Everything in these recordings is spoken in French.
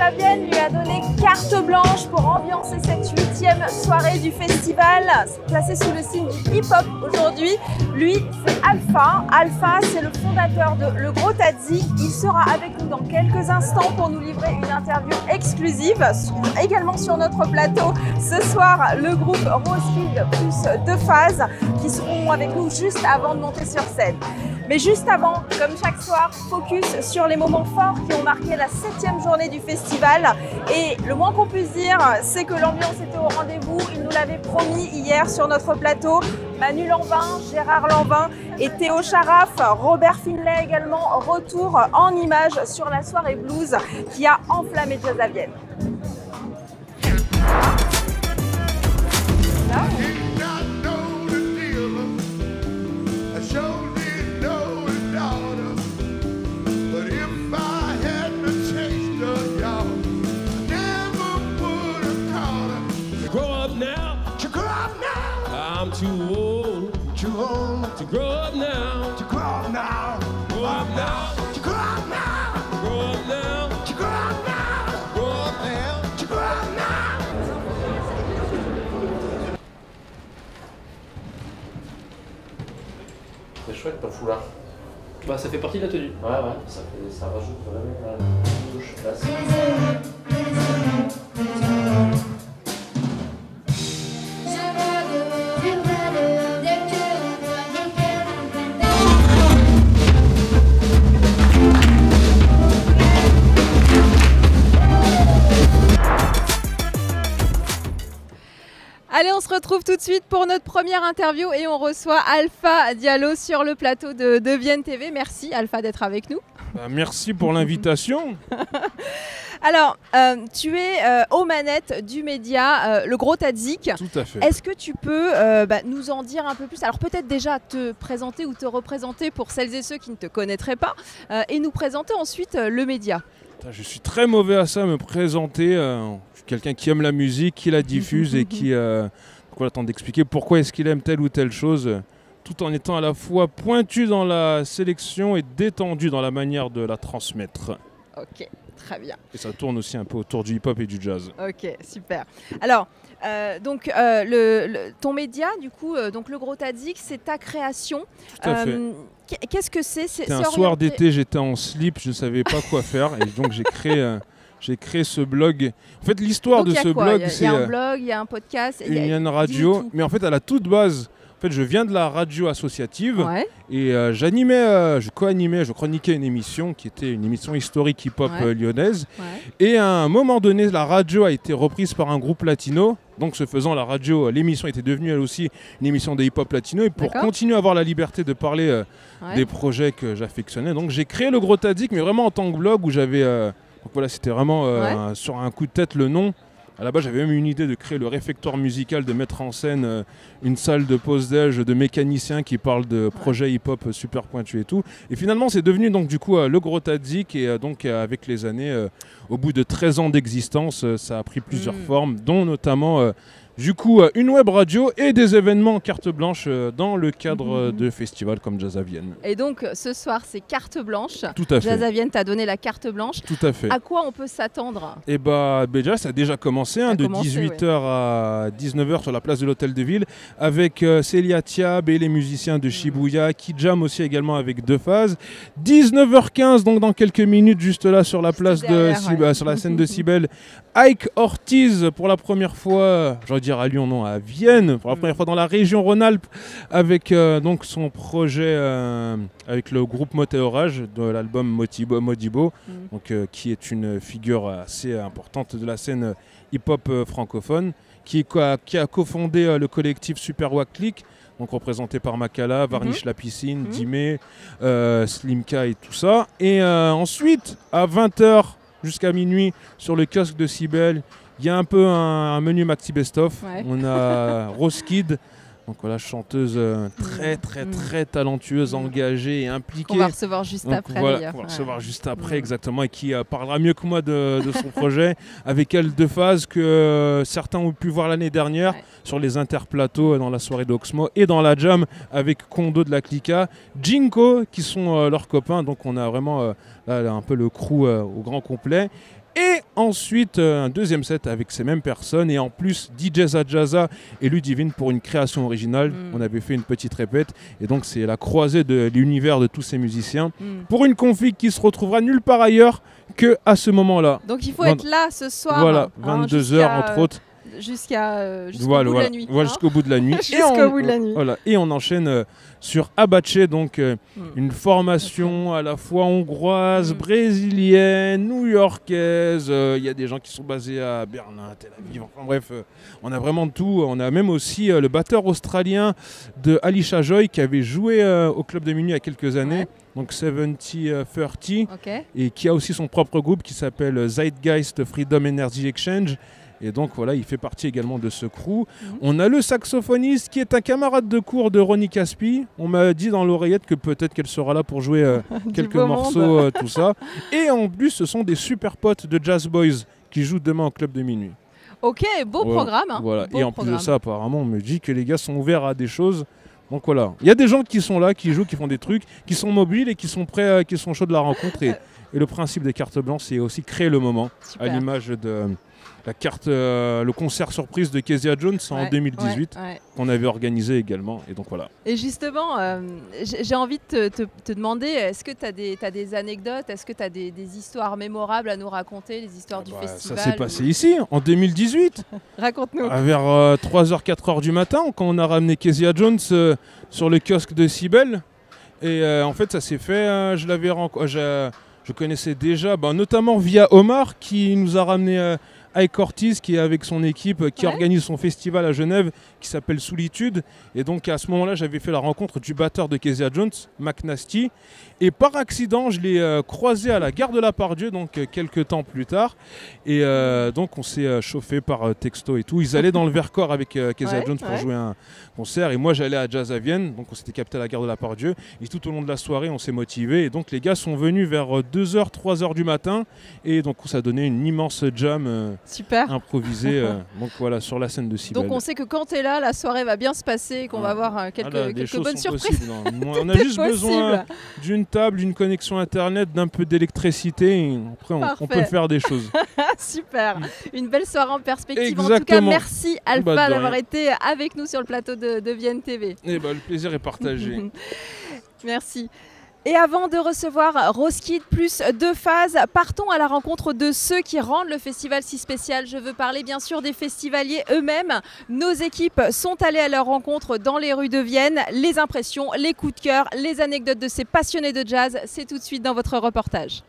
Jazavienne lui a donné carte blanche pour ambiancer cette 8e soirée du festival, placée sous le signe du hip-hop aujourd'hui. Lui, c'est Alpha. Alpha, c'est le fondateur de Le Gros Tadzik. Il sera avec nous dans quelques instants pour nous livrer une interview exclusive. Également sur notre plateau, ce soir, le groupe Roskilde plus Deux Phases qui seront avec nous juste avant de monter sur scène. Mais juste avant, comme chaque soir, focus sur les moments forts qui ont marqué la 7e journée du festival. Et le moins qu'on puisse dire, c'est que l'ambiance était au rendez-vous. Il nous l'avait promis hier sur notre plateau. Manu Lanvin, Gérard Lanvin et Théo Charaf, Robert Finlay également, retour en images sur la soirée blues qui a enflammé Jazavienne. I'm too old to grow up now, to grow up now, grow up now, to grow up now, grow up now, to grow up now, grow up now, to grow up now. C'est chouette ton foulard. Bah ça fait partie de la tenue. Ouais, ça rajoute vraiment une touche classe. Allez, on se retrouve tout de suite pour notre première interview et on reçoit Alpha Diallo sur le plateau de Devienne TV. Merci Alpha d'être avec nous. Merci pour l'invitation. Alors, tu es aux manettes du média Le Gros Tadzik. Tout à fait. Est-ce que tu peux nous en dire un peu plus? Alors peut-être déjà te présenter ou te représenter pour celles et ceux qui ne te connaîtraient pas et nous présenter ensuite le média. Je suis très mauvais à ça, me présenter. Je suis quelqu'un qui aime la musique, qui la diffuse et qui tente d'expliquer pourquoi est-ce qu'il aime telle ou telle chose, tout en étant à la fois pointu dans la sélection et détendu dans la manière de la transmettre. Ok, très bien. Et ça tourne aussi un peu autour du hip-hop et du jazz. Ok, super. Alors, ton média, du coup, donc Le Gros Tadzik, c'est ta création. Tout à fait. Qu'est-ce que c'est? C'était un soir d'été, j'étais en slip, je ne savais pas quoi faire et donc j'ai créé ce blog. En fait, l'histoire de ce blog, c'est... Il y a un blog, il y a un podcast. Il y a une radio, mais en fait, à la toute base, je viens de la radio associative et je co-animais, je chroniquais une émission qui était une émission historique hip-hop lyonnaise. Et à un moment donné, la radio a été reprise par un groupe latino. Donc, ce faisant, l'émission était devenue elle aussi une émission de hip-hop latino. Et pour continuer à avoir la liberté de parler des projets que j'affectionnais, donc j'ai créé Le Gros Tadzik, mais vraiment en tant que blog où j'avais... donc voilà, c'était vraiment sur un coup de tête le nom. À la base, j'avais même une idée de créer le réfectoire musical, de mettre en scène une salle de pause-déj de mécaniciens qui parlent de projets hip-hop super pointus et tout. Et finalement, c'est devenu donc du coup Le Gros Tadzik et donc avec les années, au bout de 13 ans d'existence, ça a pris plusieurs formes, dont notamment du coup une web radio et des événements carte blanche dans le cadre de festivals comme Jazavienne. Et donc ce soir c'est carte blanche. Tout à fait. Jazavienne t'a donné la carte blanche. Tout à fait. À quoi on peut s'attendre? Et déjà ça a déjà commencé de 18h à 19h sur la place de l'Hôtel de Ville avec Célia Thiab et les musiciens de Shibuya qui jam aussi également avec Deux Phases. 19h15 donc dans quelques minutes juste là sur la place sur la scène de Cybèle, Ike Ortiz pour la première fois, j'allais dire à Lyon, non, à Vienne, pour la première fois dans la région Rhône-Alpes, avec donc son projet avec le groupe Mot et Orage de l'album Modibo, donc, qui est une figure assez importante de la scène hip-hop francophone, qui a cofondé le collectif Super Wack Click, donc représenté par Makala, Varnish la Piscine, Dimé, Slimka et tout ça. Et ensuite, à 20h, jusqu'à minuit sur le kiosque de Cybèle. Il y a un peu un menu Maxi Best of. On a Roskilde, donc voilà, chanteuse très talentueuse, engagée et impliquée. On va recevoir juste après. Voilà, on va recevoir juste après exactement et qui parlera mieux que moi de son projet. Avec elle Deux Phases que certains ont pu voir l'année dernière sur les interplateaux dans la soirée d'Oxmo et dans la jam avec Kondo de la Clica, Jinko qui sont leurs copains. Donc on a vraiment là, un peu le crew au grand complet. Et Ensuite, un deuxième set avec ces mêmes personnes. Et en plus, DJ Zajaza et Ludivine pour une création originale. On avait fait une petite répète. Et donc, c'est la croisée de l'univers de tous ces musiciens. Pour une config qui se retrouvera nulle part ailleurs qu'à ce moment-là. Donc, il faut être là ce soir. Voilà, 22h entre autres. Jusqu'au bout de la nuit. Voilà, jusqu'au bout de la nuit. Jusqu'au bout de la nuit. Voilà. Et on enchaîne sur Abache, donc une formation à la fois hongroise, brésilienne, new-yorkaise. Il y a des gens qui sont basés à Berlin, Tel Aviv. Enfin bref, on a vraiment de tout. On a même aussi le batteur australien de Alicia Joy qui avait joué au Club de Minuit il y a quelques années. Donc 70-30, et qui a aussi son propre groupe qui s'appelle Zeitgeist Freedom Energy Exchange. Et donc voilà, il fait partie également de ce crew. On a le saxophoniste qui est un camarade de cours de Ronnie Caspi. On m'a dit dans l'oreillette que peut-être qu'elle sera là pour jouer quelques morceaux, tout ça. Et en plus, ce sont des super potes de Jazz Boys qui jouent demain au Club de Minuit. Ok, beau programme. Hein. Voilà. Beau et en plus de ça, apparemment, on me dit que les gars sont ouverts à des choses. Donc voilà, il y a des gens qui sont là, qui jouent, qui font des trucs, qui sont mobiles et qui sont prêts, qui sont chauds de la rencontre. Et le principe des cartes blanches, c'est aussi créer le moment, à l'image de la carte, le concert surprise de Kezia Jones en 2018, qu'on avait organisé également. Et donc voilà. Et justement, j'ai envie de te demander, est-ce que tu as des anecdotes, est-ce que tu as des histoires mémorables à nous raconter, les histoires du festival? Ça s'est passé ici, en 2018. Raconte-nous. Vers 3h, 4h du matin, quand on a ramené Kezia Jones sur le kiosque de Cybèle. Et en fait, ça s'est fait, je connaissais déjà, notamment via Omar, qui nous a ramené Ike Ortiz, qui est avec son équipe, qui organise son festival à Genève, qui s'appelle Solitude. Et donc à ce moment-là, j'avais fait la rencontre du batteur de Kezia Jones, Mac Nasty. Et par accident, je l'ai croisé à la gare de la Pardieu, donc quelques temps plus tard. Et donc on s'est chauffé par texto et tout. Ils allaient dans le Vercors avec Kezia Jones pour jouer un concert. Et moi, j'allais à Jazz à Vienne, donc on s'était capté à la gare de la Pardieu. Et tout au long de la soirée, on s'est motivés. Et donc les gars sont venus vers 2h, 3h du matin. Et donc ça a donné une immense jam improvisée donc voilà, sur la scène de Cybèle. Donc on sait que quand tu es là, la soirée va bien se passer et qu'on va avoir quelques bonnes surprises. On a juste besoin d'une table, d'une connexion internet, d'un peu d'électricité. Et après, on peut faire des choses. Super. Une belle soirée en perspective. Exactement. En tout cas, merci Alpha d'avoir été avec nous sur le plateau de Vienne TV. Le plaisir est partagé. Merci. Et avant de recevoir Roskid plus 2 phases, partons à la rencontre de ceux qui rendent le festival si spécial. Je veux parler bien sûr des festivaliers eux-mêmes. Nos équipes sont allées à leur rencontre dans les rues de Vienne. Les impressions, les coups de cœur, les anecdotes de ces passionnés de jazz, c'est tout de suite dans votre reportage.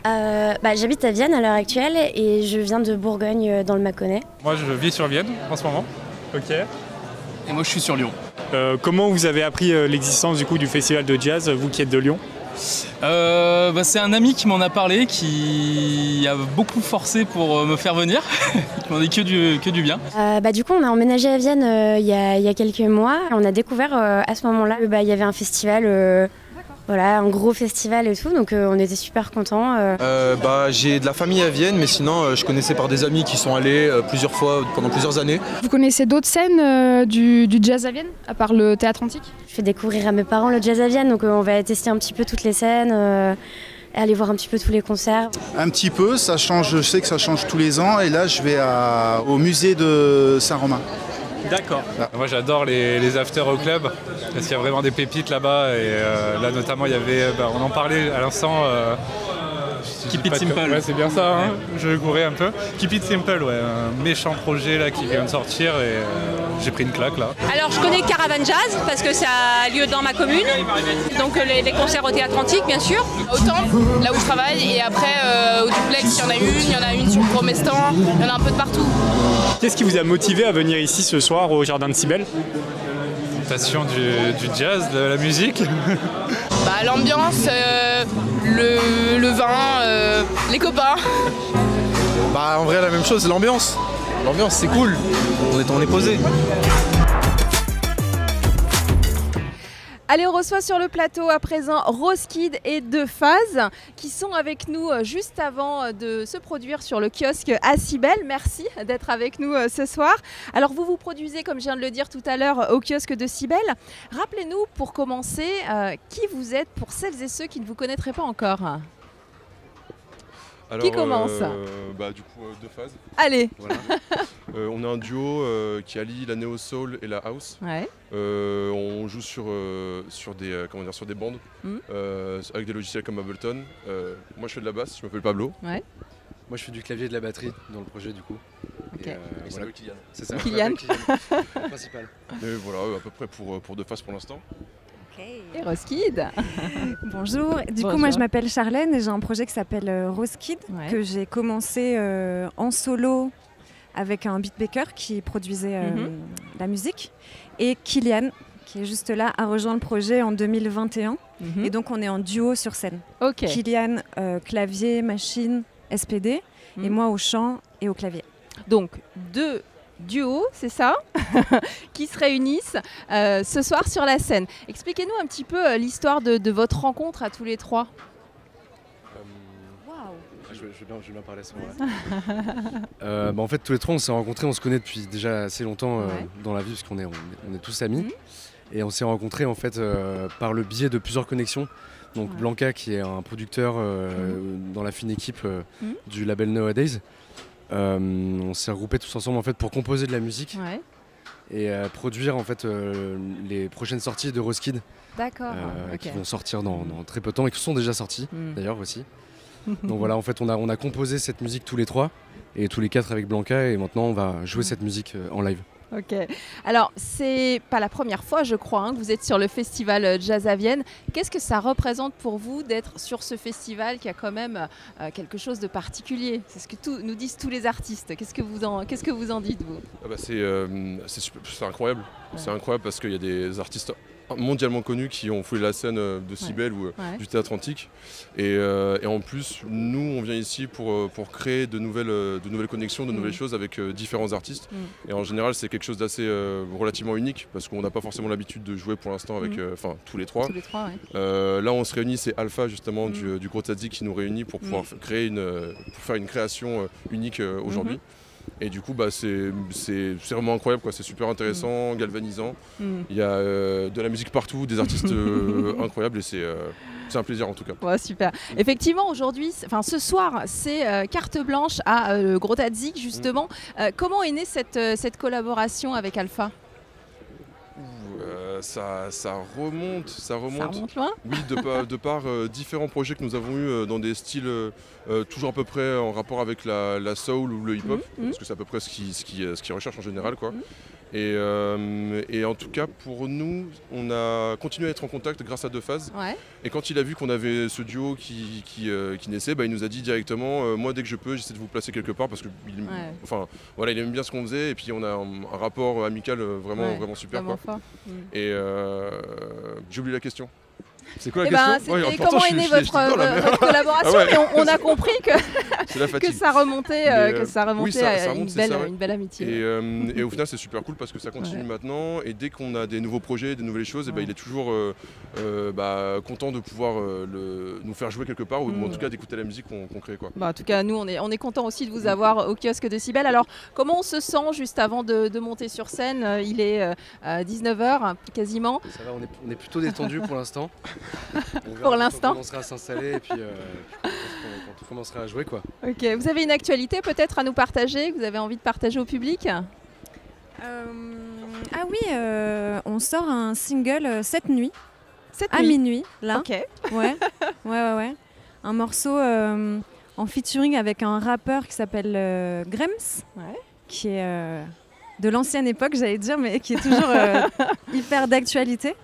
J'habite à Vienne à l'heure actuelle et je viens de Bourgogne dans le Mâconnais. Moi je vis sur Vienne en ce moment. Ok. Et moi je suis sur Lyon. Comment vous avez appris l'existence du festival de jazz, vous qui êtes de Lyon? C'est un ami qui m'en a parlé, qui a beaucoup forcé pour me faire venir, qui m'en dit que du bien. Du coup on a emménagé à Vienne il y a quelques mois. On a découvert à ce moment-là il y avait un festival, voilà, un gros festival et tout, donc on était super contents. J'ai de la famille à Vienne, mais sinon je connaissais par des amis qui sont allés plusieurs fois pendant plusieurs années. Vous connaissez d'autres scènes du jazz à Vienne, à part le théâtre antique? Je fais découvrir à mes parents le jazz à Vienne, donc on va tester un petit peu toutes les scènes, aller voir un petit peu tous les concerts. Un petit peu, ça change, je sais que ça change tous les ans, et là je vais au musée de Saint-Romain. D'accord. Moi j'adore les after au club, parce qu'il y a vraiment des pépites là-bas, et là notamment il y avait, on en parlait à l'instant, Keep It Simple. Ouais, c'est bien ça, hein. Je courais un peu. Keep It Simple, un méchant projet là qui vient de sortir, et j'ai pris une claque là. Alors je connais Caravan Jazz parce que ça a lieu dans ma commune, donc les concerts au théâtre antique bien sûr. Au Temple, là où je travaille, et après au Duplex il y en a une sur le Promestan, il y en a un peu de partout. Qu'est-ce qui vous a motivé à venir ici ce soir au Jardin de Cybèle? Passion du jazz, de la musique. L'ambiance, le vin, les copains. En vrai la même chose, l'ambiance. L'ambiance c'est cool, on est posé. Allez, on reçoit sur le plateau à présent Roskid et 2 phases qui sont avec nous juste avant de se produire sur le kiosque à Cybèle. Merci d'être avec nous ce soir. Alors vous produisez, comme je viens de le dire tout à l'heure, au kiosque de Cybèle. Rappelez-nous pour commencer qui vous êtes pour celles et ceux qui ne vous connaîtraient pas encore. Alors, Qui commence Du coup, Deux Phases. Allez. Voilà. On a un duo qui allie la néo soul et la house. Ouais. On joue sur des bandes avec des logiciels comme Ableton. Moi je fais de la basse, je m'appelle Pablo. Ouais. Moi je fais du clavier et de la batterie dans le projet du coup. Ok. Et voilà. Kylian. C'est ça. Kylian. Principal. Et voilà, à peu près pour Deux Phases pour l'instant. Et Roskid. Bonjour, du coup moi je m'appelle Charlène et j'ai un projet qui s'appelle Roskid que j'ai commencé en solo avec un beatmaker qui produisait la musique et Kylian qui est juste là a rejoint le projet en 2021 et donc on est en duo sur scène. Kylian clavier, machine, SPD et moi au chant et au clavier. Donc deux duo, c'est ça, qui se réunissent ce soir sur la scène. Expliquez-nous un petit peu l'histoire de votre rencontre à tous les trois. Je vais bien parler à ce moment-là. En fait, tous les trois, on s'est rencontrés, on se connaît depuis déjà assez longtemps dans la vie, parce qu'on est tous amis. Et on s'est rencontrés en fait par le biais de plusieurs connexions. Donc Blanca, qui est un producteur dans la fine équipe du label Nowadays. On s'est regroupés tous ensemble en fait pour composer de la musique et produire en fait les prochaines sorties de Roskid qui vont sortir dans très peu de temps et qui sont déjà sorties d'ailleurs aussi. Donc voilà, en fait on a composé cette musique tous les trois et tous les quatre avec Blanca et maintenant on va jouer cette musique en live. Ok. Alors, c'est pas la première fois, je crois, que vous êtes sur le festival Jazz à Vienne. Qu'est-ce que ça représente pour vous d'être sur ce festival qui a quand même quelque chose de particulier? C'est ce que nous disent tous les artistes. Qu'est-ce que vous en dites, vous? C'est incroyable. C'est incroyable parce qu'il y a des artistes mondialement connus qui ont foulé la scène de Cybèle ou du Théâtre Antique et en plus nous on vient ici pour créer de nouvelles connexions, de nouvelles choses avec différents artistes et en général c'est quelque chose d'assez relativement unique parce qu'on n'a pas forcément l'habitude de jouer pour l'instant avec tous les trois. Là on se réunit, c'est Alpha justement du Gros Tzatziki qui nous réunit pour pouvoir pour faire une création unique aujourd'hui. Et du coup, c'est vraiment incroyable, quoi. C'est super intéressant, galvanisant. Il y a de la musique partout, des artistes incroyables et c'est un plaisir en tout cas. Ouais, super. Effectivement, aujourd'hui, ce soir, c'est carte blanche à Gros Tzatziki justement. Comment est née cette collaboration avec Alpha? Ça remonte loin. Oui, de par différents projets que nous avons eus dans des styles toujours à peu près en rapport avec la soul ou le hip-hop, parce que c'est à peu près ce qu'ils recherchent en général, quoi. Et en tout cas, pour nous, on a continué à être en contact grâce à Deux Phases. Et quand il a vu qu'on avait ce duo qui naissait, il nous a dit directement moi, dès que je peux, j'essaie de vous placer quelque part parce qu'il il aime bien ce qu'on faisait. Et puis, on a un rapport amical vraiment super. Quoi. Et j'ai oublié la question. C'est quoi la question? C'était comment est née votre collaboration, mais on a compris que ça remontait, à une belle amitié. Et au final, c'est super cool parce que ça continue maintenant. Et dès qu'on a des nouveaux projets, des nouvelles choses, il est toujours content de pouvoir nous faire jouer quelque part ou en tout cas d'écouter la musique qu'on crée. Quoi. En tout cas, nous, on est content aussi de vous avoir au kiosque de Cybèle. Alors, comment on se sent juste avant de monter sur scène? Il est 19h quasiment. Ça va, on est plutôt détendu pour l'instant. Pour l'instant. On commencera à s'installer et puis quand on commencera à jouer, quoi. Ok, vous avez une actualité peut-être à nous partager, que vous avez envie de partager au public? Ah oui, on sort un single cette nuit. À minuit, là. Ok. Ouais. Un morceau en featuring avec un rappeur qui s'appelle Grems, qui est de l'ancienne époque, j'allais dire, mais qui est toujours hyper d'actualité.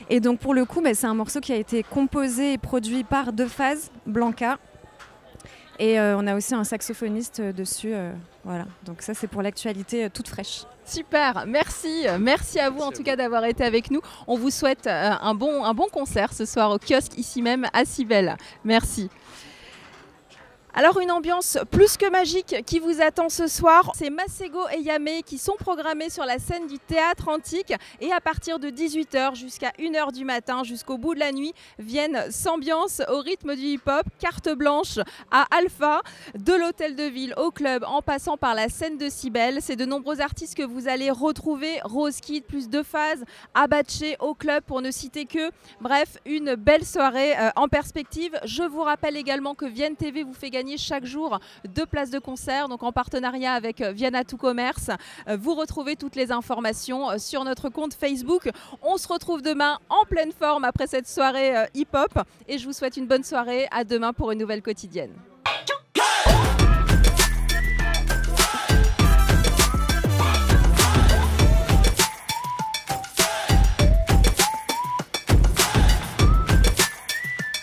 Et donc pour le coup, c'est un morceau qui a été composé et produit par Deux Phases, Blanca. Et on a aussi un saxophoniste dessus. Voilà. Donc ça, c'est pour l'actualité toute fraîche. Super, merci à vous en tout cas d'avoir été avec nous. On vous souhaite un bon concert ce soir au kiosque ici même à Cybèle. Merci. Alors une ambiance plus que magique qui vous attend ce soir. C'est Masego et Yamé qui sont programmés sur la scène du Théâtre Antique et à partir de 18h jusqu'à 1h du matin, jusqu'au bout de la nuit, viennent s'ambiance au rythme du hip-hop, carte blanche à Alpha, de l'Hôtel de Ville au club en passant par la scène de Cybèle. C'est de nombreux artistes que vous allez retrouver, Roskid plus Deux Phases, Abaché au club pour ne citer que. Bref, une belle soirée en perspective. Je vous rappelle également que Vienne TV vous fait gagner gagner chaque jour 2 places de concert, donc en partenariat avec Viana Tout Commerce. Vous retrouvez toutes les informations sur notre compte Facebook. On se retrouve demain en pleine forme après cette soirée hip-hop et je vous souhaite une bonne soirée. À demain pour une nouvelle quotidienne.